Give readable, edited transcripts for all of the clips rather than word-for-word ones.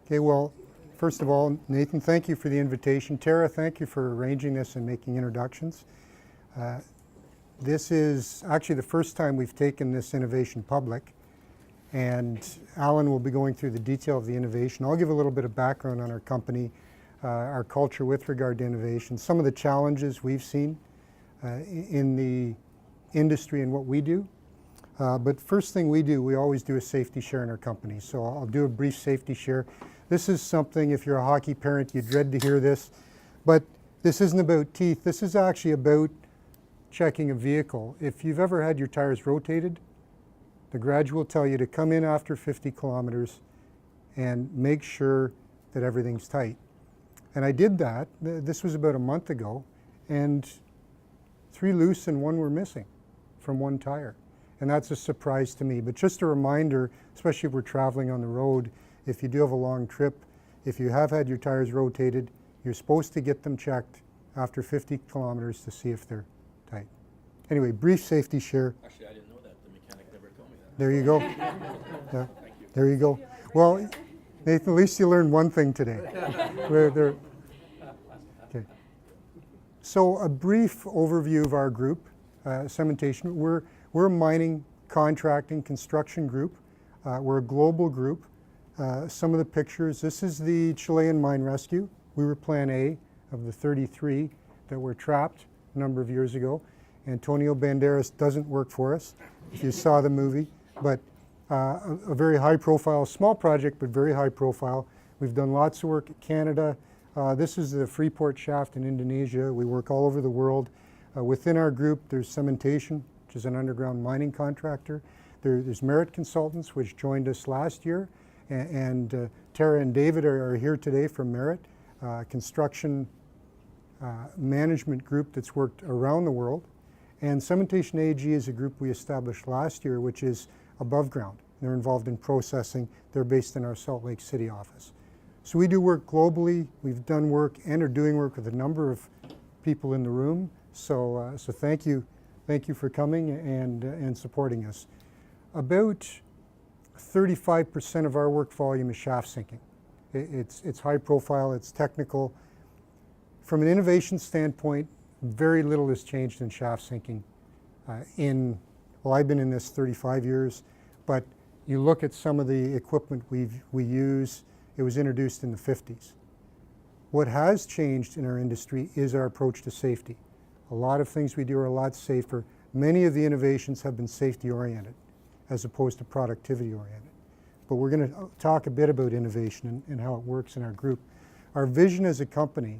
Okay, well, first of all, Nathan, thank you for the invitation. Tara, thank you for arranging this and making introductions. This is actually the first time we've taken this innovation public, and Alan will be going through the detail of the innovation. I'll give a little bit of background on our company, our culture with regard to innovation, some of the challenges we've seen in the industry and what we do. But first thing we do, we always do a safety share in our company. So I'll do a brief safety share. This is something, if you're a hockey parent, you dread to hear this, but this isn't about teeth. This is actually about checking a vehicle. If you've ever had your tires rotated, the garage will tell you to come in after 50 kilometers and make sure that everything's tight. And I did that. This was about a month ago, and 3 loose and 1 were missing from 1 tire. And that's a surprise to me. But just a reminder, especially if we're traveling on the road, if you do have a long trip, if you have had your tires rotated, you're supposed to get them checked after 50 kilometers to see if they're tight. Anyway, brief safety share. Actually, I didn't know that. The mechanic never told me that. There you go. Yeah. There you go. Well, Nathan, at least you learned one thing today. Okay. So a brief overview of our group, Cementation. We're a mining, contracting, construction group. We're a global group. Some of the pictures, this is the Chilean mine rescue. We were Plan A of the 33 that were trapped a number of years ago. Antonio Banderas doesn't work for us, if you saw the movie, but a very high profile, small project, but very high profile. We've done lots of work in Canada. This is the Freeport shaft in Indonesia. We work all over the world. Within our group, there's Cementation, which is an underground mining contractor. There's Merit Consultants, which joined us last year. And Tara and David are here today from Merit, construction management group that's worked around the world. And Cementation AG is a group we established last year, which is above ground. They're involved in processing. They're based in our Salt Lake City office. So we do work globally. We've done work and are doing work with a number of people in the room. So thank you for coming and supporting us. About 35% of our work volume is shaft sinking. It's high profile, it's technical. From an innovation standpoint, very little has changed in shaft sinking. Well, I've been in this 35 years, but you look at some of the equipment we use, it was introduced in the 50s. What has changed in our industry is our approach to safety. A lot of things we do are a lot safer. Many of the innovations have been safety oriented as opposed to productivity oriented. But we're going to talk a bit about innovation and how it works in our group. Our vision as a company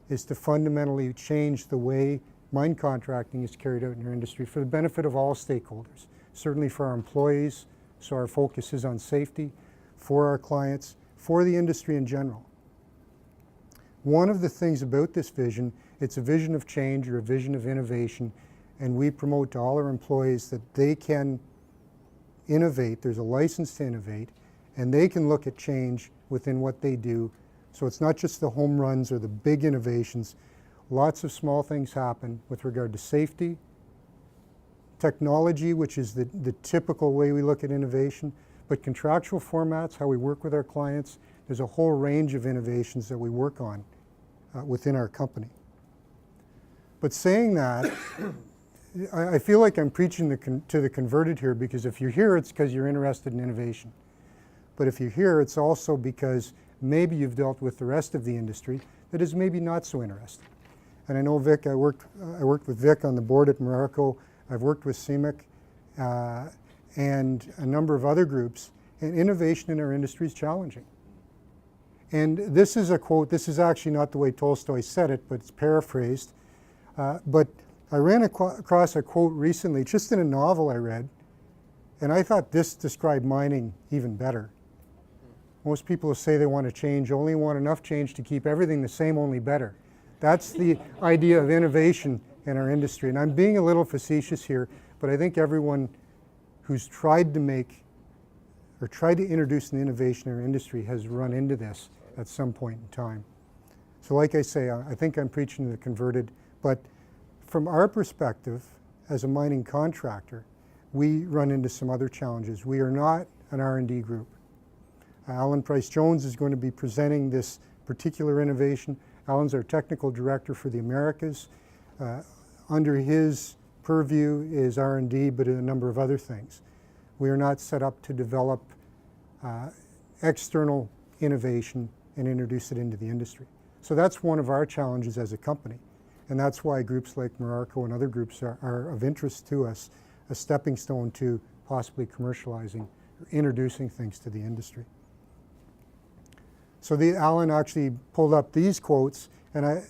is to fundamentally change the way mine contracting is carried out in our industry for the benefit of all stakeholders, certainly for our employees, so our focus is on safety, for our clients, for the industry in general. One of the things about this vision, it's a vision of change or a vision of innovation, and we promote to all our employees that they can innovate, there's a license to innovate, and they can look at change within what they do. So it's not just the home runs or the big innovations. Lots of small things happen with regard to safety, technology, which is the typical way we look at innovation, but contractual formats, how we work with our clients. There's a whole range of innovations that we work on within our company. But saying that, I feel like I'm preaching to the converted here, because if you're here, it's because you're interested in innovation. But if you're here, it's also because maybe you've dealt with the rest of the industry that is maybe not so interested. And I know Vic, I worked with Vic on the board at Morocco. I've worked with CEMIC and a number of other groups, and innovation in our industry is challenging. And this is a quote, this is actually not the way Tolstoy said it, but it's paraphrased. But I ran across a quote recently, just in a novel I read, and I thought this described mining even better. Most people say they want to change, only want enough change to keep everything the same, only better. That's the idea of innovation in our industry. And I'm being a little facetious here, but I think everyone who's tried to make or tried to introduce an innovation in our industry has run into this at some point in time. So like I say, I think I'm preaching to the converted, but from our perspective as a mining contractor, we run into some other challenges. We are not an R&D group. Alan Price-Jones is going to be presenting this particular innovation. Alan's our technical director for the Americas. Under his purview is R&D, but a number of other things. We are not set up to develop external innovation and introduce it into the industry. So that's one of our challenges as a company. And that's why groups like Merarco and other groups are of interest to us, a stepping stone to possibly commercializing or introducing things to the industry. So Alan actually pulled up these quotes, and I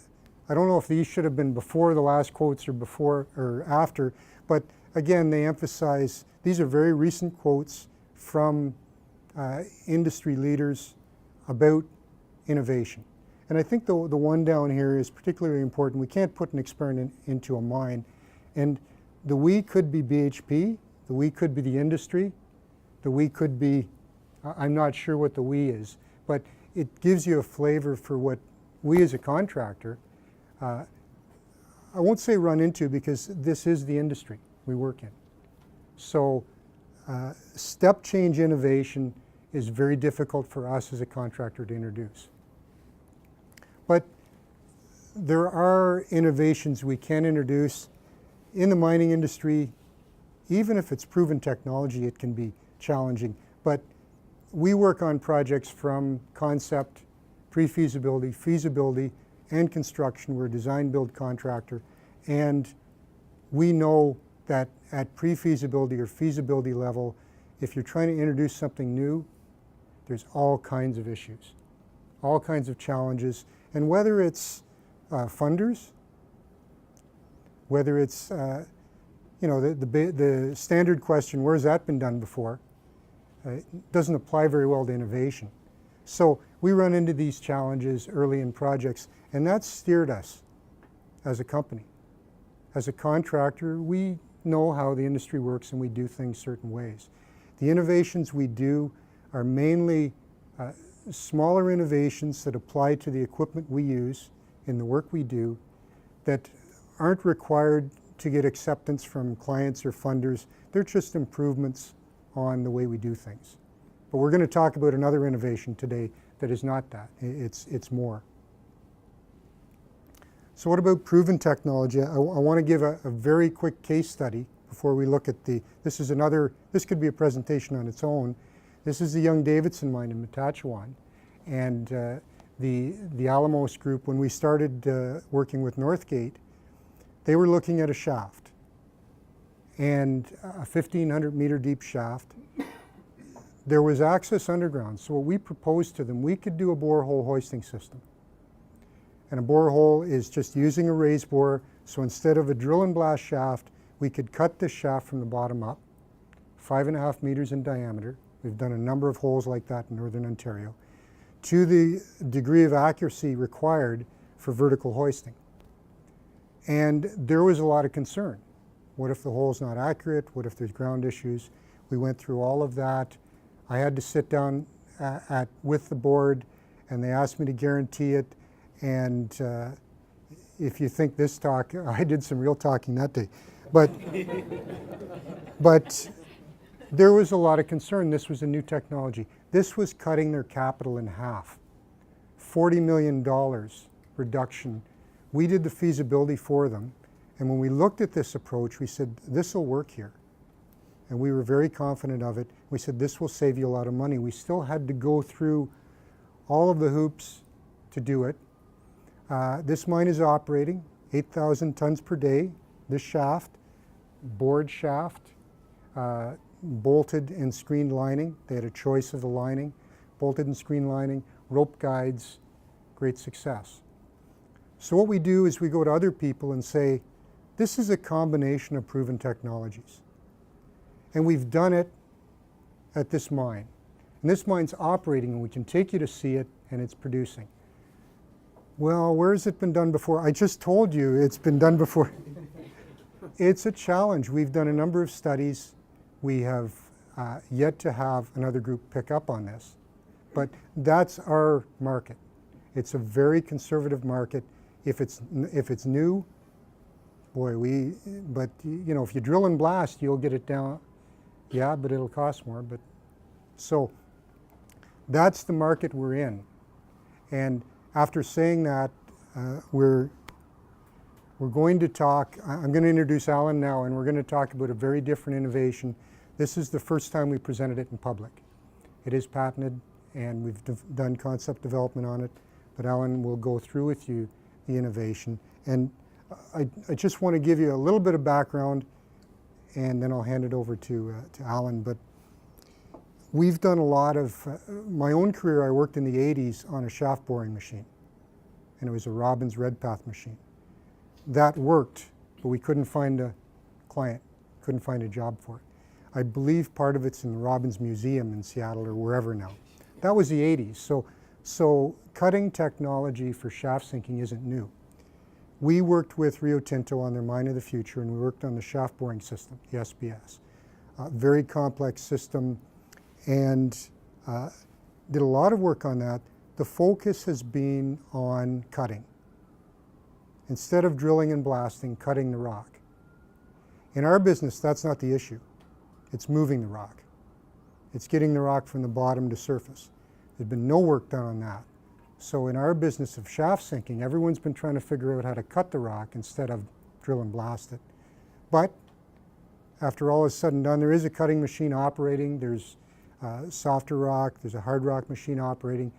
don't know if these should have been before the last quotes or before or after, but again, they emphasize, these are very recent quotes from industry leaders about innovation. And I think the one down here is particularly important. We can't put an experiment into a mine. And the we could be BHP, the we could be the industry, the we could be, I'm not sure what the we is, but it gives you a flavor for what we as a contractor, I won't say run into, because this is the industry we work in. So step change innovation is very difficult for us as a contractor to introduce. But there are innovations we can introduce in the mining industry. Even if it's proven technology, it can be challenging. But we work on projects from concept, pre-feasibility, feasibility, and construction. We're a design-build contractor, and we know that at pre-feasibility or feasibility level, if you're trying to introduce something new, there's all kinds of issues, all kinds of challenges. And whether it's funders, whether it's the standard question, where's that been done before, doesn't apply very well to innovation. So we run into these challenges early in projects, and that's steered us as a company. As a contractor, we know how the industry works and we do things certain ways. The innovations we do are mainly smaller innovations that apply to the equipment we use in the work we do that aren't required to get acceptance from clients or funders. They're just improvements on the way we do things. But we're going to talk about another innovation today that is not that. It's more. So what about proven technology? I want to give a very quick case study before we look at this could be a presentation on its own. This is the Young-Davidson mine in Matachewan. And the Alamos group, when we started working with Northgate, they were looking at a shaft, and a 1,500 meter deep shaft. There was access underground, so what we proposed to them, we could do a borehole hoisting system. And a borehole is just using a raise bore, so instead of a drill and blast shaft, we could cut this shaft from the bottom up, 5.5 meters in diameter. We've done a number of holes like that in Northern Ontario, to the degree of accuracy required for vertical hoisting. And there was a lot of concern. What if the hole's not accurate? What if there's ground issues? We went through all of that. I had to sit down with the board, and they asked me to guarantee it. And if you think this talk, I did some real talking that day. But there was a lot of concern. This was a new technology. This was cutting their capital in half. $40 million reduction. We did the feasibility for them. And when we looked at this approach, we said, this will work here. And we were very confident of it. We said, this will save you a lot of money. We still had to go through all of the hoops to do it. This mine is operating 8,000 tons per day. This shaft, bored shaft, bolted and screened lining. They had a choice of the lining, bolted and screened lining, rope guides, great success. So what we do is we go to other people and say, this is a combination of proven technologies. And we've done it at this mine. And this mine's operating, and we can take you to see it, and it's producing. Well, where has it been done before? I just told you it's been done before. It's a challenge. We've done a number of studies. We have yet to have another group pick up on this. But that's our market. It's a very conservative market. If it's new, boy, but you know, if you drill and blast, you'll get it down. Yeah, but it'll cost more. But so That's the market we're in. And after saying that, we're going to talk, I'm going to introduce Alan now, and we're going to talk about a very different innovation. This is the first time we presented it in public. It is patented, and we've done concept development on it, but Alan will go through with you the innovation. And I just want to give you a little bit of background, and then I'll hand it over to Alan. But we've done a lot of, my own career, I worked in the 80s on a shaft boring machine, and it was a Robbins Redpath machine. That worked, but we couldn't find a client, couldn't find a job for it. I believe part of it's in the Robbins Museum in Seattle or wherever now. That was the 80s, so cutting technology for shaft sinking isn't new. We worked with Rio Tinto on their Mine of the Future, and we worked on the shaft boring system, the SBS. Very complex system, and did a lot of work on that. The focus has been on cutting. Instead of drilling and blasting, cutting the rock. In our business, that's not the issue. It's moving the rock. It's getting the rock from the bottom to surface. There's been no work done on that. So in our business of shaft sinking, everyone's been trying to figure out how to cut the rock instead of drill and blast it. But after all is said and done, there is a cutting machine operating. There's softer rock. There's a hard rock machine operating.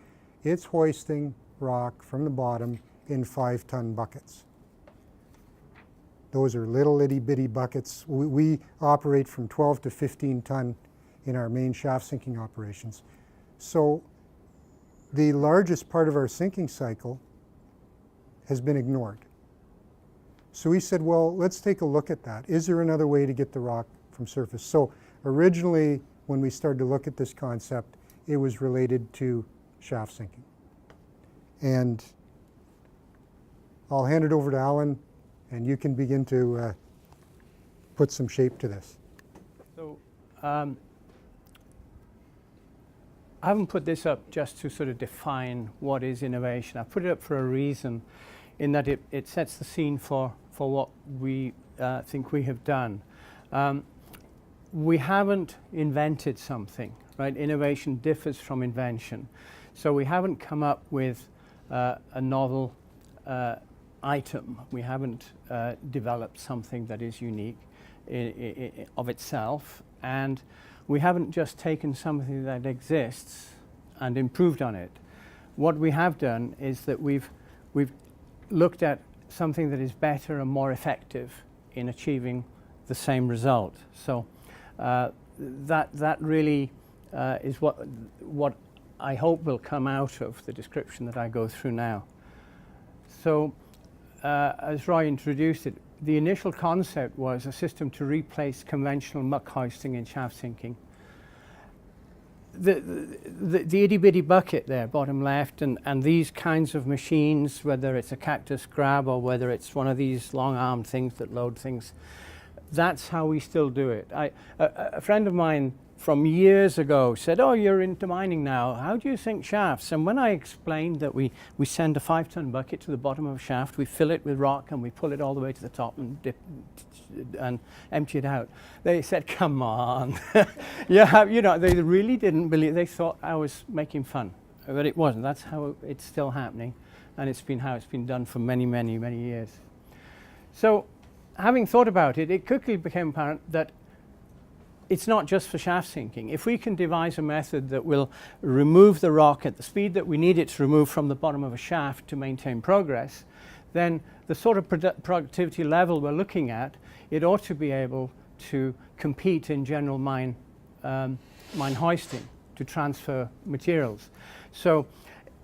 It's hoisting rock from the bottom in 5-ton buckets. Those are little itty bitty buckets. We operate from 12 to 15 ton in our main shaft sinking operations. So the largest part of our sinking cycle has been ignored. So we said, well, let's take a look at that. Is there another way to get the rock from surface? So originally, when we started to look at this concept, it was related to shaft sinking. And I'll hand it over to Alan, and you can begin to put some shape to this. So I haven't put this up just to sort of define what is innovation. I put it up for a reason, in that it sets the scene for what we think we have done. We haven't invented something, right? Innovation differs from invention. So we haven't come up with a novel item. We haven't developed something that is unique of itself, and we haven't just taken something that exists and improved on it. What we have done is that we've looked at something that is better and more effective in achieving the same result. So that really is what I hope will come out of the description that I go through now. So as Roy introduced it, the initial concept was a system to replace conventional muck hoisting in shaft sinking. The itty bitty bucket there, bottom left, and these kinds of machines, whether it's a cactus grab or whether it's one of these long-armed things that load things, that's how we still do it. A friend of mine from years ago said, "Oh, you're into mining now. How do you sink shafts?" And when I explained that we send a 5-ton bucket to the bottom of a shaft, we fill it with rock and we pull it all the way to the top and dip and empty it out, they said, "Come on." Yeah, you know, they really didn't believe. They thought I was making fun, but it wasn't. That's how it's still happening, and it's been how it's been done for many, many, many years. So, having thought about it, it quickly became apparent that it's not just for shaft sinking. If we can devise a method that will remove the rock at the speed that we need it to remove from the bottom of a shaft to maintain progress, then the sort of productivity level we're looking at, it ought to be able to compete in general mine hoisting to transfer materials. So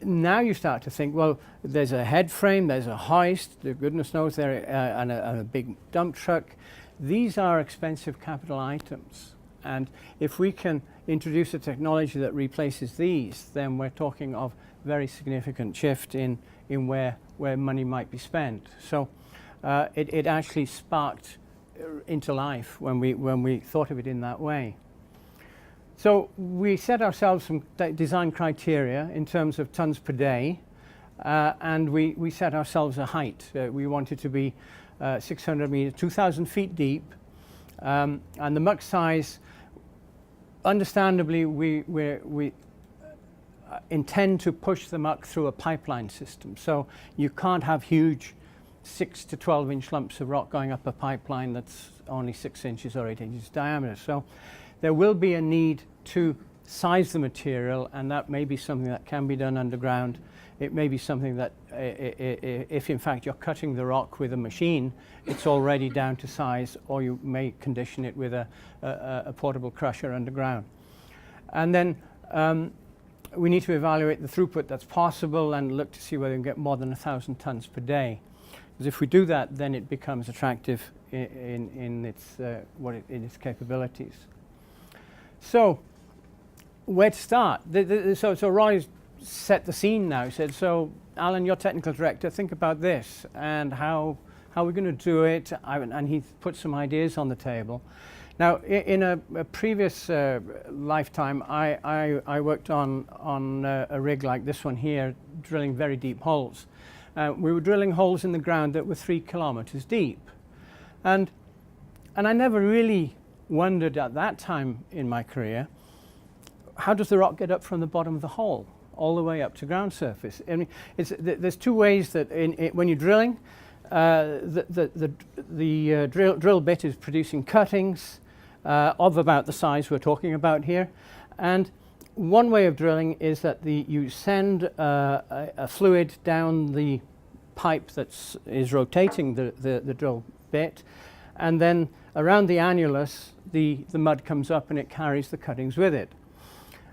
now you start to think, well, there's a head frame, there's a hoist, goodness knows there, and a big dump truck. These are expensive capital items, and if we can introduce a technology that replaces these, then we're talking of very significant shift in where money might be spent. So it actually sparked into life when we thought of it in that way. So we set ourselves some design criteria in terms of tons per day, and we set ourselves a height. We wanted to be 600 meters, 2,000 feet deep, and the muck size, understandably, intend to push the muck through a pipeline system. So you can't have huge 6 to 12-inch lumps of rock going up a pipeline that's only 6 inches or 8 inches diameter. So there will be a need to size the material, and that may be something that can be done underground. It may be something that if in fact you're cutting the rock with a machine, it's already down to size, or you may condition it with a portable crusher underground. And then we need to evaluate the throughput that's possible and look to see whether we can get more than 1,000 tons per day. Because if we do that, then it becomes attractive in its capabilities. So where to start? So Roy set the scene now. He said, so Alan, you're technical director, think about this and how we're going to do it. And he put some ideas on the table. Now, in a previous lifetime, I worked on a rig like this one here, drilling very deep holes. We were drilling holes in the ground that were 3 kilometers deep. And I never really wondered at that time in my career, how does the rock get up from the bottom of the hole all the way up to ground surface? I mean, there's two ways that when you're drilling, the drill bit is producing cuttings of about the size we're talking about here. And one way of drilling is that you send a fluid down the pipe that is rotating the drill bit, and then around the annulus the mud comes up and it carries the cuttings with it.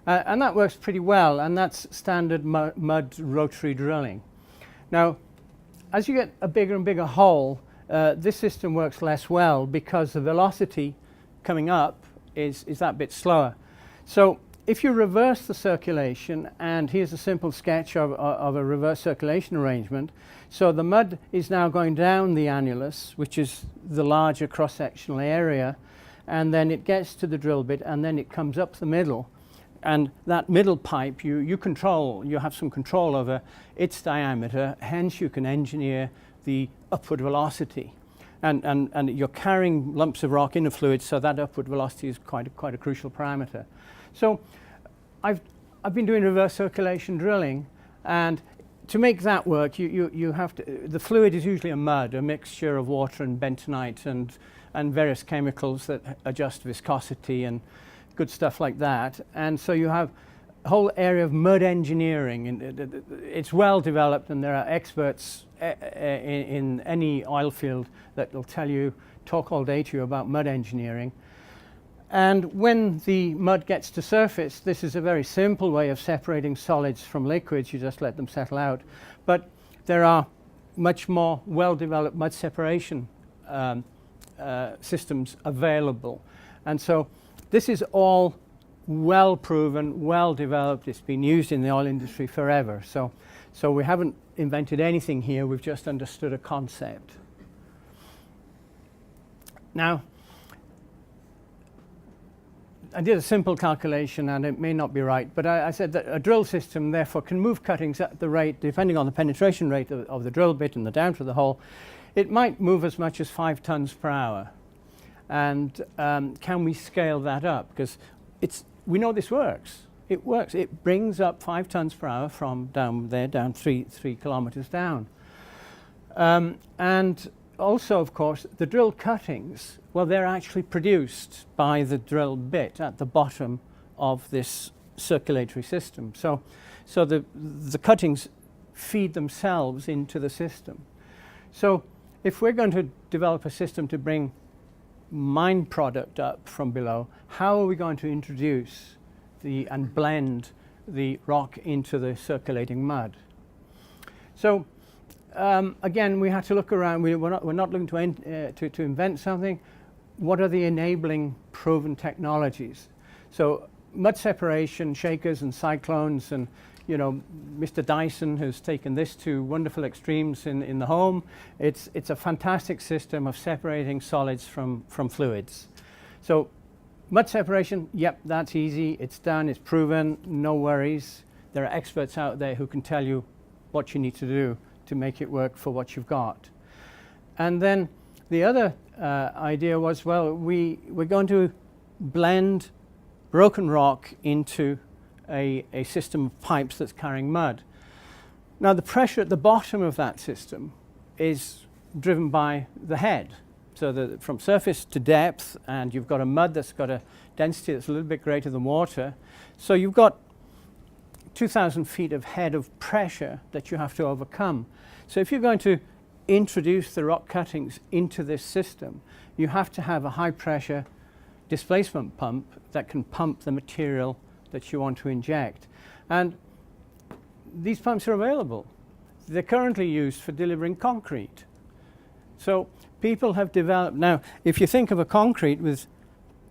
And that works pretty well, and that's standard mud rotary drilling. Now, as you get a bigger and bigger hole, this system works less well because the velocity coming up is that bit slower. So if you reverse the circulation, and here's a simple sketch of a reverse circulation arrangement. So the mud is now going down the annulus, which is the larger cross-sectional area, and then it gets to the drill bit, and then it comes up the middle. And that middle pipe, you have some control over its diameter, hence you can engineer the upward velocity. And you're carrying lumps of rock in a fluid, so that upward velocity is quite a crucial parameter. So I've been doing reverse circulation drilling, and to make that work, you have to, the fluid is usually a mud, a mixture of water and bentonite and various chemicals that adjust viscosity and good stuff like that. And so you have a whole area of mud engineering, and it's well developed, and there are experts in any oil field that will talk all day to you about mud engineering. And when the mud gets to surface, this is a very simple way of separating solids from liquids. You just let them settle out. But there are much more well-developed mud separation systems available. And so this is all well proven, well developed. It's been used in the oil industry forever. So we haven't invented anything here. We've just understood a concept. Now, I did a simple calculation, and it may not be right, but I said that a drill system therefore can move cuttings at the rate, depending on the penetration rate of the drill bit and the diameter of the hole, it might move as much as 5 tons per hour. And can we scale that up? Because we know this works. It works. It brings up 5 tons per hour from down there, down 3 kilometers down. And also, of course, the drill cuttings, well, they're actually produced by the drill bit at the bottom of this circulatory system. So the cuttings feed themselves into the system. So if we're going to develop a system to bring mine product up from below, how are we going to introduce and blend the rock into the circulating mud? So again, we had to look around. We're not looking to invent something. What are the enabling proven technologies? So mud separation, shakers and cyclones, and Mr. Dyson has taken this to wonderful extremes in the home. It's a fantastic system of separating solids from fluids. So mud separation, yep, that's easy. It's done. It's proven. No worries. There are experts out there who can tell you what you need to do to make it work for what you've got. And then the other idea was, well, we're going to blend broken rock into a system of pipes that's carrying mud. Now the pressure at the bottom of that system is driven by the head. So from surface to depth, and you've got a mud that's got a density that's a little bit greater than water. So you've got 2,000 feet of head of pressure that you have to overcome. So if you're going to introduce the rock cuttings into this system, you have to have a high pressure displacement pump that can pump the material that you want to inject. And these pumps are available. They're currently used for delivering concrete. So people have developed, now if you think of a concrete with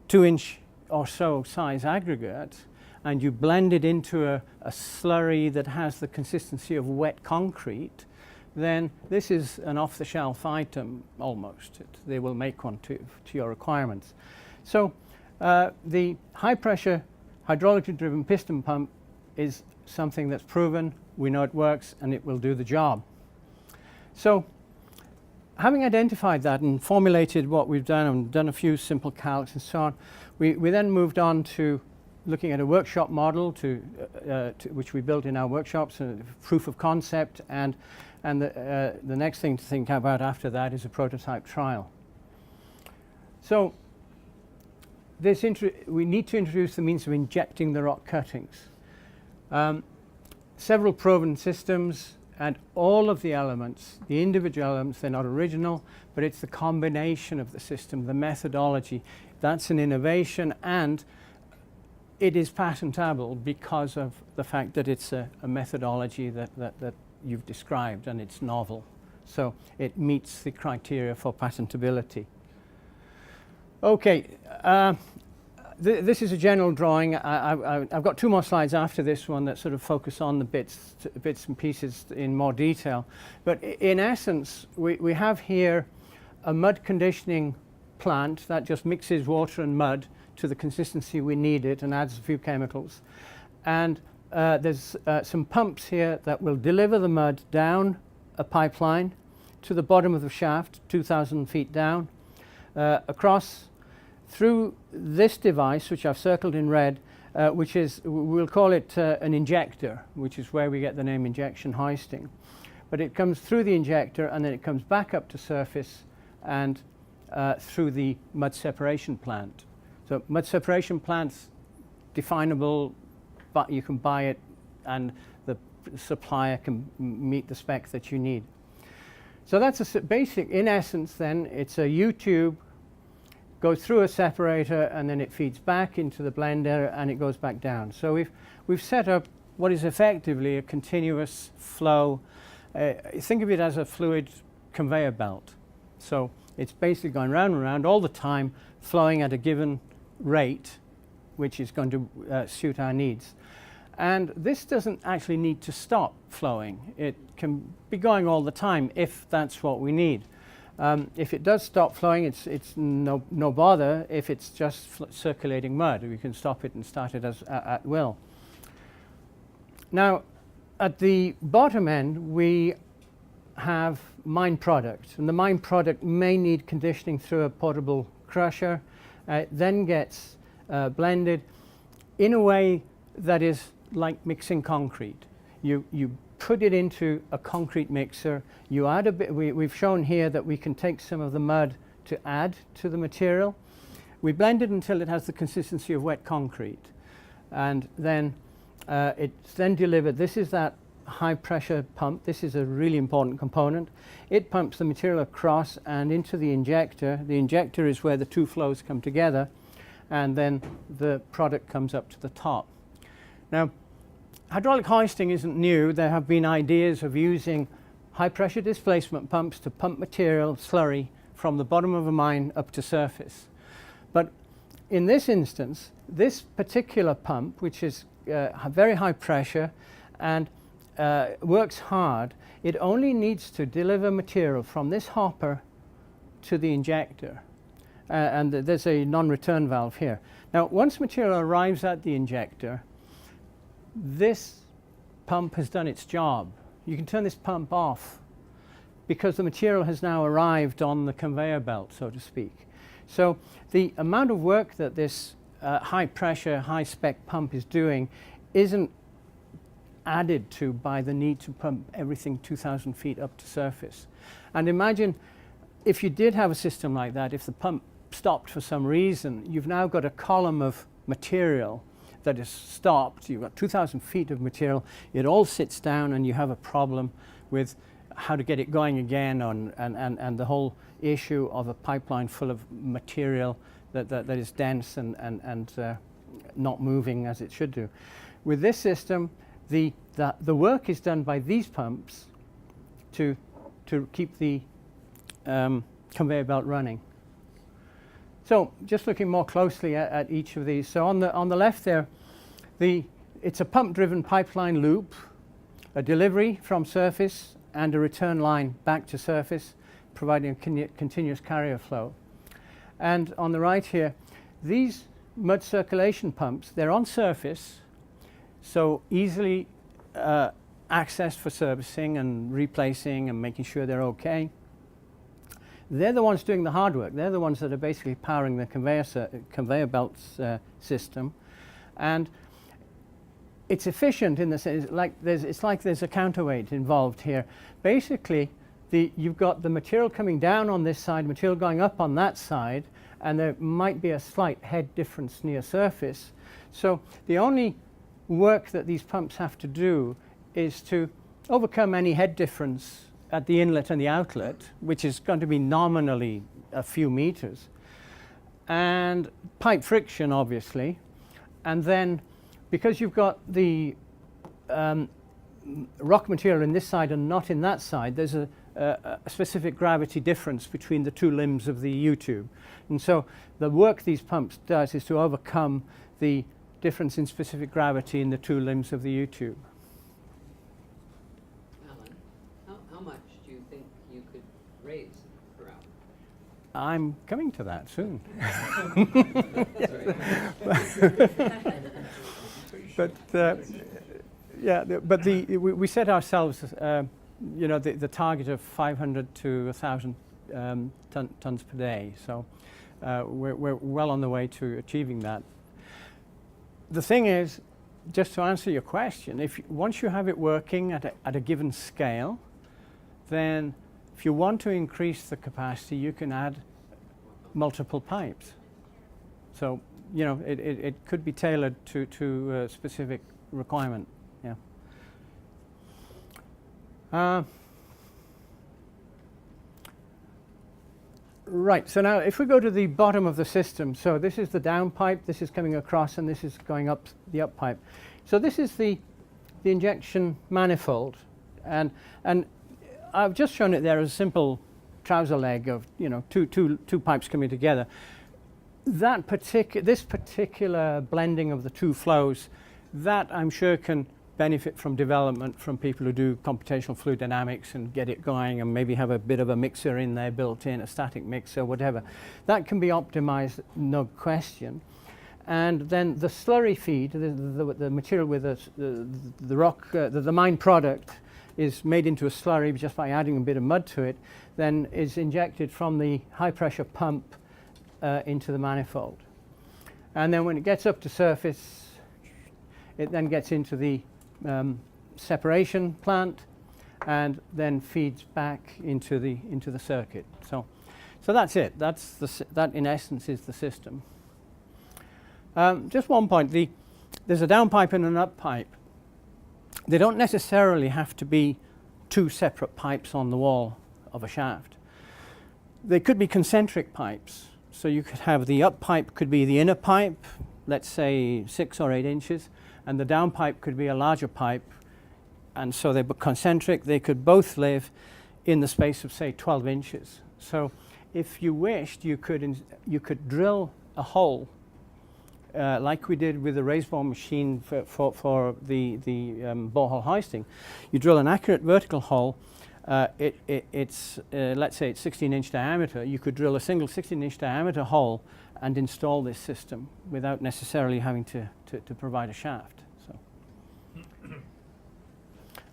2-inch or so size aggregate, and you blend it into a slurry that has the consistency of wet concrete, then this is an off-the-shelf item almost. They will make one to your requirements. So the high-pressure hydraulically driven piston pump is something that's proven, we know it works, and it will do the job. So having identified that and formulated what we've done and done a few simple calcs and so on, we then moved on to looking at a workshop model which we built in our workshops, a proof of concept, and the next thing to think about after that is a prototype trial. So we need to introduce the means of injecting the rock cuttings. Several proven systems, and all of the elements, the individual elements, they're not original, but it's the combination of the system, the methodology. That's an innovation, and it is patentable because of the fact that it's a methodology that you've described, and it's novel. So it meets the criteria for patentability. Okay, this is a general drawing. I've got 2 more slides after this one that sort of focus on the bits and pieces in more detail. But in essence, we have here a mud conditioning plant that just mixes water and mud to the consistency we need it and adds a few chemicals. And there's some pumps here that will deliver the mud down a pipeline to the bottom of the shaft, 2,000 feet down, across through this device, which I've circled in red, which is, we'll call it an injector, which is where we get the name injection hoisting. But it comes through the injector, and then it comes back up to surface and through the mud separation plant. So mud separation plant's definable, but you can buy it, and the supplier can meet the spec that you need. So that's a basic, in essence then, it's a U-tube, goes through a separator, and then it feeds back into the blender, and it goes back down. So we've set up what is effectively a continuous flow. Think of it as a fluid conveyor belt. So it's basically going round and round all the time, flowing at a given rate, which is going to suit our needs. And this doesn't actually need to stop flowing. It can be going all the time if that's what we need. If it does stop flowing, it's no bother. If it's just circulating mud, we can stop it and start it at will. Now, at the bottom end, we have mine product, and the mine product may need conditioning through a portable crusher. It then gets blended in a way that is like mixing concrete. You put it into a concrete mixer, you add a bit, we've shown here that we can take some of the mud to add to the material. We blend it until it has the consistency of wet concrete, and then it's then delivered. This is that high pressure pump. This is a really important component. It pumps the material across and into the injector. The injector is where the 2 flows come together, and then the product comes up to the top. Now, hydraulic hoisting isn't new. There have been ideas of using high pressure displacement pumps to pump material, slurry, from the bottom of a mine up to surface. But in this instance, this particular pump, which is very high pressure and works hard, it only needs to deliver material from this hopper to the injector. And there's a non-return valve here. Now, once material arrives at the injector, this pump has done its job. You can turn this pump off because the material has now arrived on the conveyor belt, so to speak. So the amount of work that this high pressure, high spec pump is doing isn't added to by the need to pump everything 2,000 feet up to surface. And imagine if you did have a system like that, if the pump stopped for some reason, you've now got a column of material that is stopped. You've got 2,000 feet of material. It all sits down and you have a problem with how to get it going again and the whole issue of a pipeline full of material that is dense and not moving as it should do. With this system, the work is done by these pumps to keep the conveyor belt running. So just looking more closely at each of these. So on the left there, it's a pump-driven pipeline loop, a delivery from surface and a return line back to surface, providing a continuous carrier flow. And on the right here, these mud circulation pumps, they're on surface, so easily accessed for servicing and replacing and making sure they're okay. They're the ones doing the hard work. They're the ones that are basically powering the conveyor belts system. And it's efficient in the sense, it's like there's a counterweight involved here. Basically, you've got the material coming down on this side, material going up on that side, and there might be a slight head difference near surface. So the only work that these pumps have to do is to overcome any head difference at the inlet and the outlet, which is going to be nominally a few meters, and pipe friction, obviously. And then, because you've got the rock material in this side and not in that side, there's a specific gravity difference between the two limbs of the U-tube. And so the work these pumps does is to overcome the difference in specific gravity in the two limbs of the U-tube. Alan, how much do you think you could raise per hour? I'm coming to that soon. But yeah, but we set ourselves, the target of 500 to 1,000 tons per day. So we're well on the way to achieving that. The thing is, just to answer your question, once you have it working at a given scale, then if you want to increase the capacity, you can add multiple pipes. So it could be tailored to a specific requirement. Yeah. Right, so now if we go to the bottom of the system, so this is the down pipe, this is coming across, and this is going up the up pipe. So this is the injection manifold, and I've just shown it there as a simple trouser leg of two pipes coming together. This particular blending of the two flows, that I'm sure can benefit from development from people who do computational fluid dynamics and get it going and maybe have a bit of a mixer in there built in, a static mixer, whatever. That can be optimized, no question. And then the slurry feed, the material with the rock, the mine product is made into a slurry just by adding a bit of mud to it, then is injected from the high pressure pump into the manifold. And then when it gets up to surface, it then gets into the separation plant and then feeds back into the circuit. So that's it. That in essence is the system. Just one point. There's a down pipe and an up pipe. They don't necessarily have to be two separate pipes on the wall of a shaft. They could be concentric pipes. So you could have the up pipe could be the inner pipe, let's say 6 or 8 inches, and the down pipe could be a larger pipe, and so they're concentric. They could both live in the space of, say, 12 inches. So if you wished, you could drill a hole, like we did with the raise bore machine for the borehole hoisting. You drill an accurate vertical hole. It's let's say it's 16-inch diameter. You could drill a single 16-inch diameter hole and install this system without necessarily having to provide a shaft. So,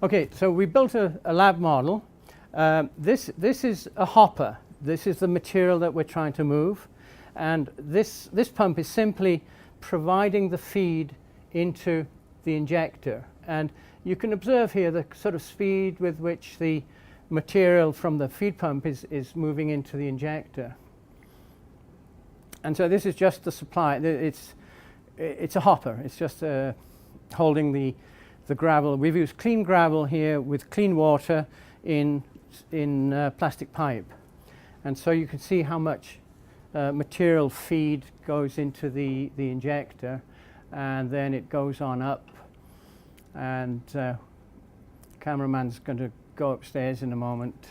okay, so we built a lab model. This is a hopper. This is the material that we're trying to move, and this pump is simply providing the feed into the injector. And you can observe here the sort of speed with which the material from the feed pump is moving into the injector. And so this is just the supply. It's a hopper. It's just holding the gravel. We've used clean gravel here with clean water in plastic pipe. And so you can see how much material feed goes into the injector, and then it goes on up. And cameraman's going to go upstairs in a moment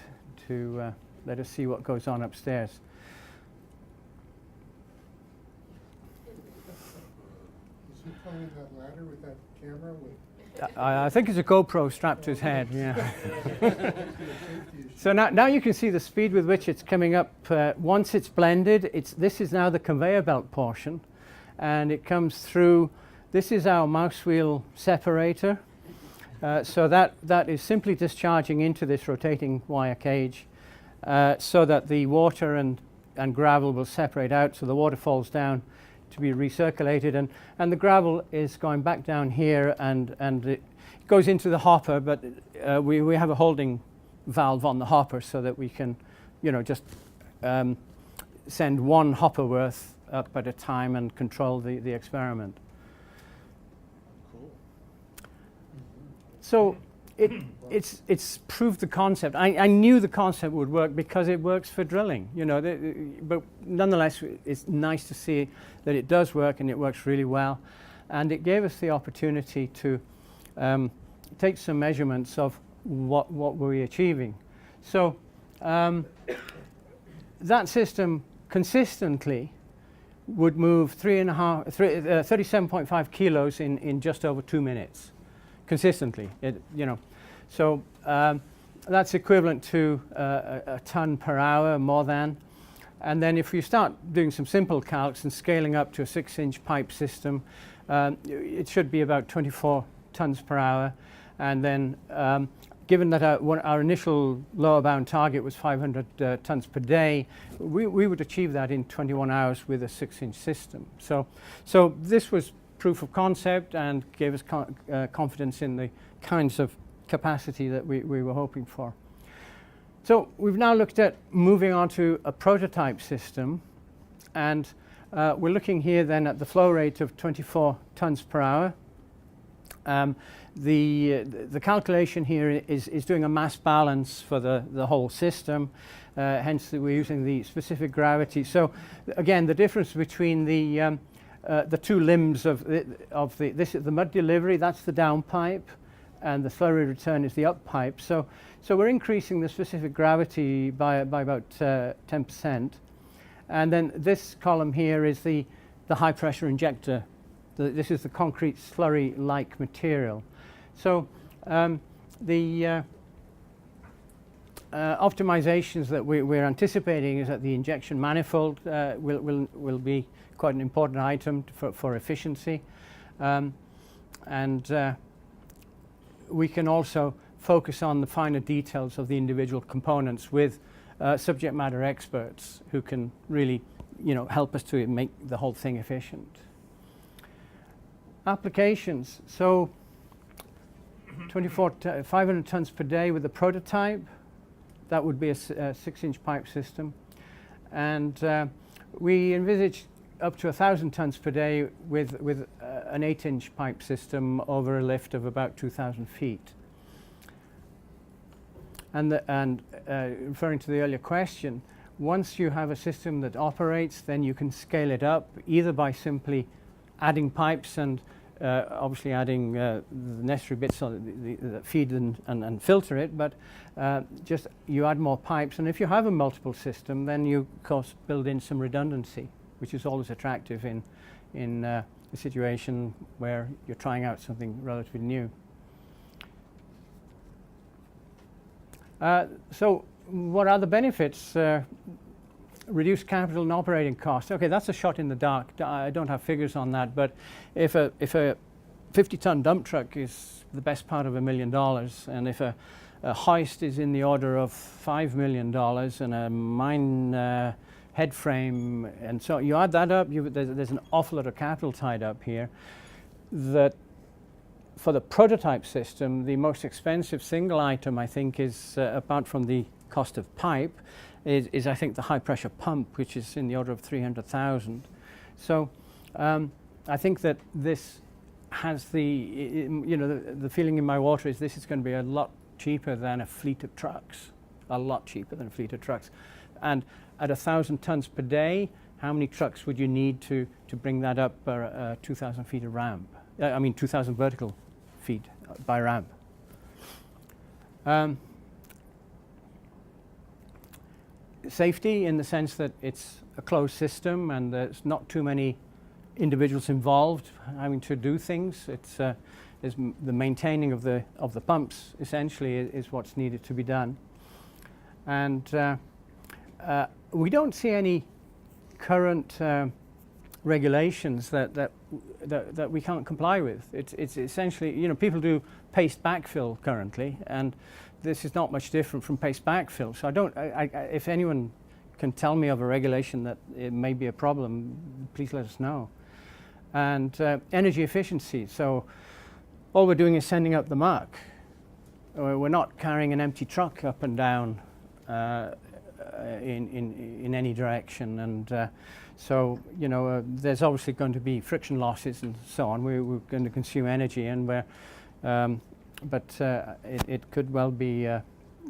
to let us see what goes on upstairs. Is he climbing that ladder with that camera? I think it's a GoPro strapped to his head, yeah. So now you can see the speed with which it's coming up. Once it's blended, this is now the conveyor belt portion, and it comes through. This is our mouse wheel separator. So that is simply discharging into this rotating wire cage so that the water and gravel will separate out, so the water falls down to be recirculated, and the gravel is going back down here, and it goes into the hopper, but we have a holding valve on the hopper so that we can, just send one hopper worth up at a time and control the experiment. Cool. So it's proved the concept. I knew the concept would work because it works for drilling, but nonetheless it's nice to see that it does work, and it works really well. And it gave us the opportunity to take some measurements of what were we achieving. So that system consistently would move 37.5 kilos in just over 2 minutes. Consistently, so that's equivalent to a ton per hour, more than. And then if you start doing some simple calcs and scaling up to a 6-inch pipe system, it should be about 24 tons per hour. And then given that our initial lower bound target was 500 tons per day, we would achieve that in 21 hours with a 6-inch system. So this was proof of concept and gave us confidence in the kinds of capacity that we were hoping for. So we've now looked at moving on to a prototype system, and we're looking here then at the flow rate of 24 tons per hour. The calculation here is doing a mass balance for the whole system, hence we're using the specific gravity. So again, the difference between the two limbs of this is the mud delivery, that's the down pipe, and the slurry return is the up pipe. So we're increasing the specific gravity by about 10%. And then this column here is the high pressure injector. This is the concrete slurry-like material. So the optimizations that we're anticipating is that the injection manifold will be quite an important item for efficiency, and we can also focus on the finer details of the individual components with subject matter experts who can really, help us to make the whole thing efficient. Applications. So 500 tons per day with a prototype. That would be a 6-inch pipe system, and we envisage up to 1,000 tons per day with an 8-inch pipe system over a lift of about 2,000 feet. And referring to the earlier question, once you have a system that operates, then you can scale it up either by simply adding pipes and obviously adding the necessary bits so that feed and filter it, but just you add more pipes. And if you have a multiple system, then you of course build in some redundancy, which is always attractive in a situation where you're trying out something relatively new. So what are the benefits? Reduced capital and operating costs. Okay, that's a shot in the dark. I don't have figures on that, but if a 50-ton dump truck is the best part of $1 million, and if a hoist is in the order of $5 million, and a mine head frame, and so you add that up, there's an awful lot of capital tied up here that for the prototype system, the most expensive single item, I think, is apart from the cost of pipe, is I think the high pressure pump, which is in the order of 300,000. So I think that this has the feeling in my water is this is going to be a lot cheaper than a fleet of trucks, a lot cheaper than a fleet of trucks. And at 1,000 tons per day, how many trucks would you need to bring that up 2,000 feet of ramp? 2,000 vertical feet by ramp. Safety in the sense that it's a closed system and there's not too many individuals involved having to do things. It's the maintaining of the pumps essentially is what's needed to be done. And we don't see any current regulations that we can't comply with. It's essentially, people do paste backfill currently, and this is not much different from paste backfill. So if anyone can tell me of a regulation that it may be a problem, please let us know. And energy efficiency. So all we're doing is sending up the muck. We're not carrying an empty truck up and down in any direction, and so there's obviously going to be friction losses and so on. We're going to consume energy, and it could well be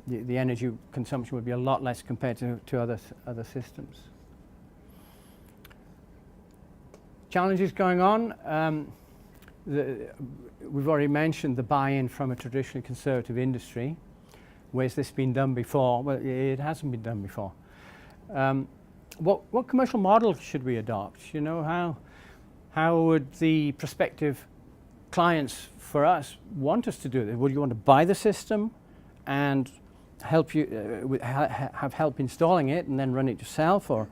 the energy consumption would be a lot less compared to other systems. Challenges going on. We've already mentioned the buy-in from a traditionally conservative industry. Where's this been done before? Well, it hasn't been done before. What commercial model should we adopt? How would the prospective clients for us want us to do this? Would you want to buy the system and help you have help installing it and then run it yourself, or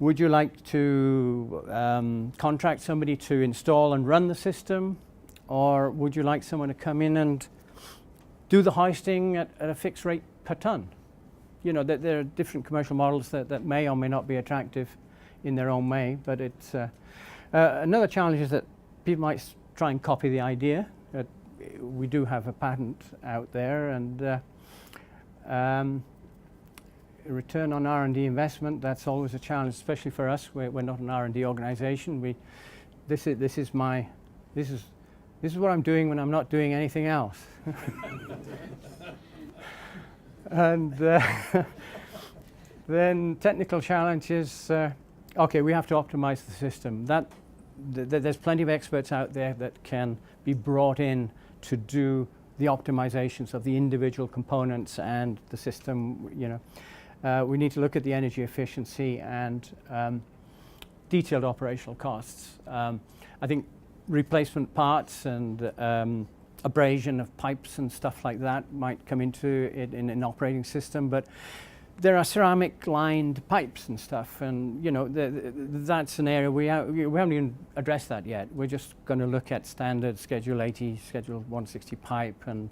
would you like to contract somebody to install and run the system, or would you like someone to come in and do the hoisting at a fixed rate per ton? There are different commercial models that may or may not be attractive in their own way, but it's another challenge is that people might try and copy the idea. We do have a patent out there, and return on R&D investment, that's always a challenge, especially for us. We're not an R&D organization. This is what I'm doing when I'm not doing anything else. And then technical challenges. Okay, we have to optimize the system. There's plenty of experts out there that can be brought in to do the optimizations of the individual components and the system. We need to look at the energy efficiency and detailed operational costs. I think replacement parts and abrasion of pipes and stuff like that might come into it in an operating system, but there are ceramic lined pipes and stuff, and that's an area we haven't even addressed that yet. We're just going to look at standard Schedule 80, Schedule 160 pipe and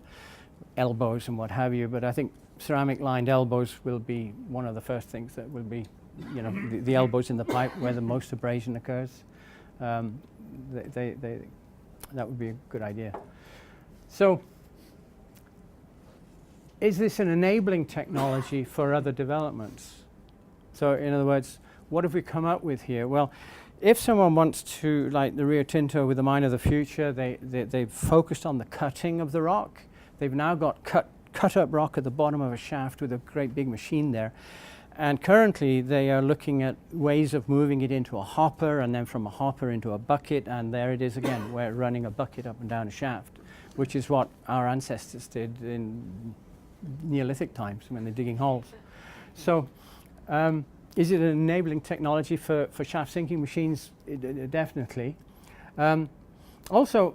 elbows and what have you, but I think ceramic lined elbows will be one of the first things that will be, the elbows in the pipe where the most abrasion occurs. That would be a good idea. So, is this an enabling technology for other developments? So, in other words, what have we come up with here? Well, if someone wants to, like the Rio Tinto with the Mine of the Future, they've focused on the cutting of the rock. They've now got cut up rock at the bottom of a shaft with a great big machine there. And currently they are looking at ways of moving it into a hopper, and then from a hopper into a bucket, and there it is again. We're running a bucket up and down a shaft, which is what our ancestors did in Neolithic times when they're digging holes. So is it an enabling technology for shaft sinking machines? Definitely. Also,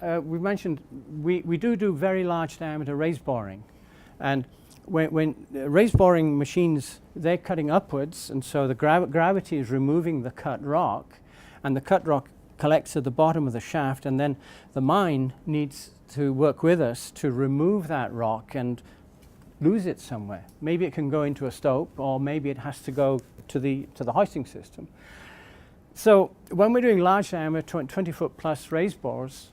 we mentioned we do very large diameter raise boring, and when raise boring machines, they're cutting upwards, and so the gravity is removing the cut rock, and the cut rock collects at the bottom of the shaft, and then the mine needs to work with us to remove that rock and lose it somewhere. Maybe it can go into a stope, or maybe it has to go to the hoisting system. So when we're doing large diameter 20-foot plus raise bores,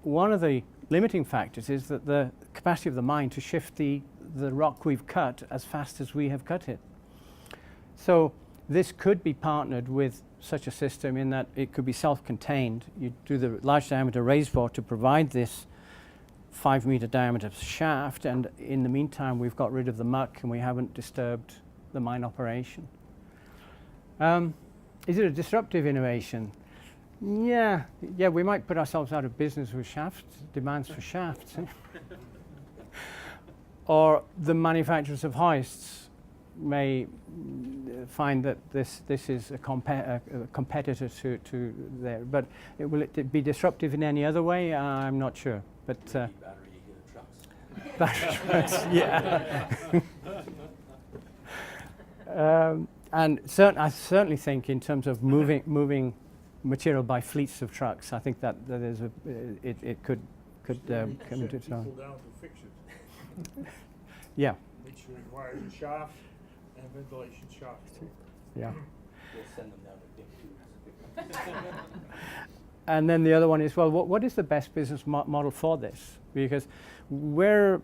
one of the limiting factors is that the capacity of the mine to shift the rock we've cut as fast as we have cut it. So this could be partnered with such a system in that it could be self-contained. You do the large diameter raise bore to provide this 5-meter diameter shaft, and in the meantime we've got rid of the muck and we haven't disturbed the mine operation. Is it a disruptive innovation? Yeah, we might put ourselves out of business with demands for shafts. Or the manufacturers of hoists may find that this is a competitor to there. But will it be disruptive in any other way? I'm not sure. But Battery trucks. battery trucks, yeah. And I certainly think in terms of moving material by fleets of trucks, I think that is it could come into its own. People down to fix it, Yeah, which requires a shaft and ventilation shaft. yeah. We'll send them down to big tubes. And then the other one is, well, what is the best business model for this? Because we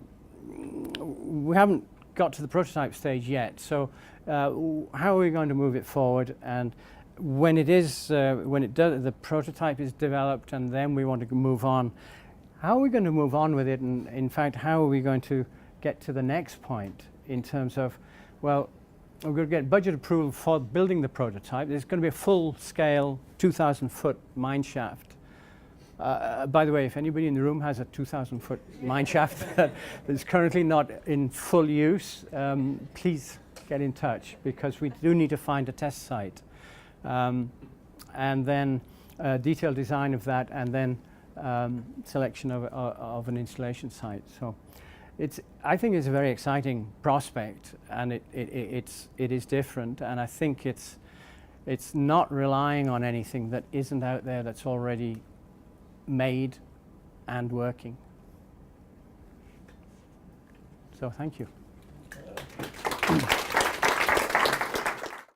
haven't got to the prototype stage yet. So how are we going to move it forward? And when the prototype is developed, and then we want to move on, how are we going to move on with it? And in fact, how are we going to get to the next point in terms of, well, we're going to get budget approval for building the prototype. There's going to be a full-scale 2,000-foot mine shaft. By the way, if anybody in the room has a 2,000-foot mine shaft that is currently not in full use, please get in touch, because we do need to find a test site. And then detailed design of that, and then selection of an installation site. So I think it's a very exciting prospect, and it is different, and I think it's not relying on anything that isn't out there that's already made and working. So thank you.